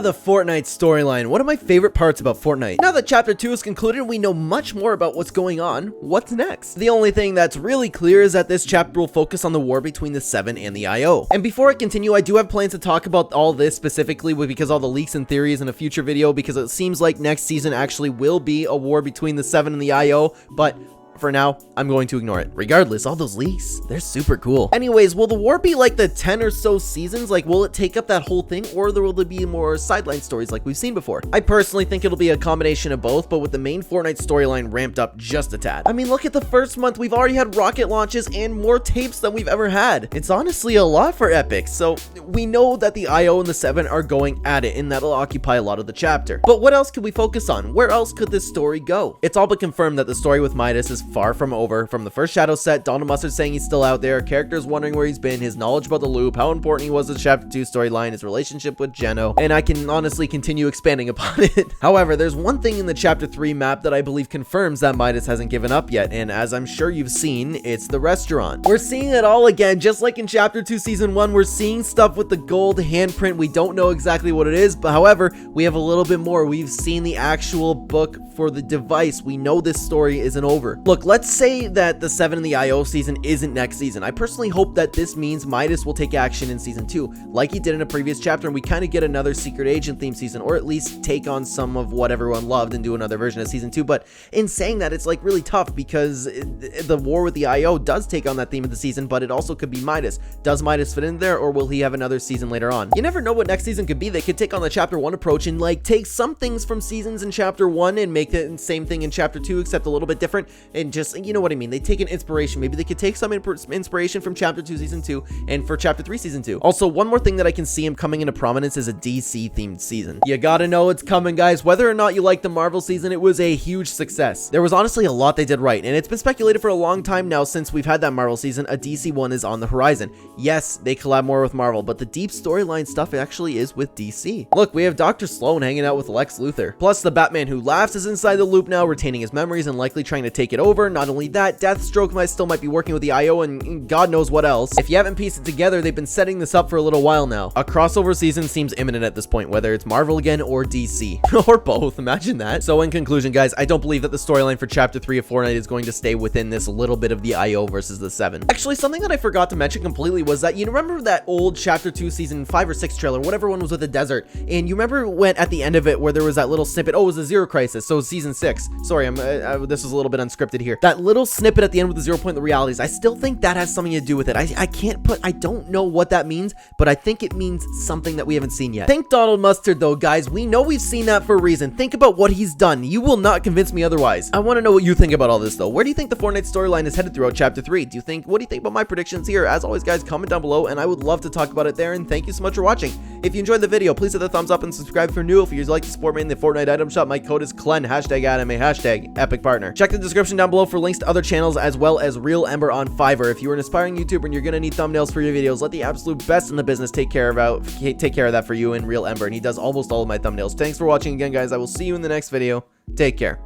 The Fortnite storyline. One of my favorite parts about Fortnite. Now that chapter 2 is concluded, we know much more about what's going on. What's next? The only thing that's really clear is that this chapter will focus on the war between the 7 and the IO. And before I continue, I do have plans to talk about all this specifically because all the leaks and theories in a future video, because it seems like next season actually will be a war between the 7 and the IO, but for now, I'm going to ignore it. Regardless, all those leaks, they're super cool. Anyways, will the war be like the 10 or so seasons? Like, will it take up that whole thing, or will there be more sideline stories like we've seen before? I personally think it'll be a combination of both, but with the main Fortnite storyline ramped up just a tad. I mean, look at the first month. We've already had rocket launches and more tapes than we've ever had. It's honestly a lot for Epic, so we know that the IO and the 7 are going at it, and that'll occupy a lot of the chapter. But what else could we focus on? Where else could this story go? It's all but confirmed that the story with Midas is far from over. From the first shadow set, Donald Mustard saying he's still out there, characters wondering where he's been, his knowledge about the loop, how important he was to chapter 2 storyline, his relationship with Geno, and I can honestly continue expanding upon it. However, there's one thing in the chapter 3 map that I believe confirms that Midas hasn't given up yet, and as I'm sure you've seen, it's the restaurant. We're seeing it all again, just like in chapter 2 season 1, we're seeing stuff with the gold handprint. We don't know exactly what it is, but however, we have a little bit more. We've seen the actual book for the device. We know this story isn't over. Look, let's say that the 7 in the IO season isn't next season. I personally hope that this means Midas will take action in season 2, like he did in a previous chapter, and we kind of get another secret agent theme season, or at least take on some of what everyone loved and do another version of season 2. But in saying that, it's like really tough because the war with the IO does take on that theme of the season, but it also could be Midas. Does Midas fit in there, or will he have another season later on? You never know what next season could be. They could take on the chapter 1 approach and like take some things from seasons in chapter 1 and make the same thing in chapter 2, except a little bit different, and just, you know what I mean, they take an inspiration. Maybe they could take some inspiration from chapter 2 season 2 and for chapter 3 season 2. Also, one more thing that I can see him coming into prominence is a DC themed season. You gotta know it's coming, guys. Whether or not you like the Marvel season, it was a huge success. There was honestly a lot they did right, and it's been speculated for a long time now since we've had that Marvel season. A DC one is on the horizon. Yes, they collab more with Marvel, but the deep storyline stuff actually is with DC. Look, we have Dr. Sloan hanging out with Lex Luthor. Plus, the Batman who laughs is inside the loop now, retaining his memories and likely trying to take it over. Not only that, Deathstroke might be working with the IO and God knows what else. If you haven't pieced it together, they've been setting this up for a little while now. A crossover season seems imminent at this point, whether it's Marvel again or DC. Or both, imagine that. So in conclusion, guys, I don't believe that the storyline for chapter 3 of Fortnite is going to stay within this little bit of the IO versus the 7. Actually, something that I forgot to mention completely was that, you remember that old chapter 2 season 5 or 6 trailer, whatever one was with the desert, and you remember when at the end of it where there was that little snippet, oh, it was a Zero Crisis, so season 6. Sorry, this was a little bit unscripted here. That little snippet at the end with the 0 point in the realities, I still think that has something to do with it. I don't know what that means, but I think it means something that we haven't seen yet. Think Donald Mustard though, guys. We know we've seen that for a reason. Think about what he's done. You will not convince me otherwise. I want to know what you think about all this though. Where do you think the Fortnite storyline is headed throughout chapter 3? What do you think about my predictions here? As always, guys, comment down below and I would love to talk about it there, and thank you so much for watching. If you enjoyed the video, please hit the thumbs up and subscribe if you're new. If you'd like to support me in the Fortnite item shop, my code is CLEN, #anime, #epic check the description down below for links to other channels as well as Real Ember on Fiverr. If you're an aspiring YouTuber and you're gonna need thumbnails for your videos, let the absolute best in the business take care of that for you in Real Ember, and he does almost all of my thumbnails. Thanks for watching again, guys. I will see you in the next video. Take care.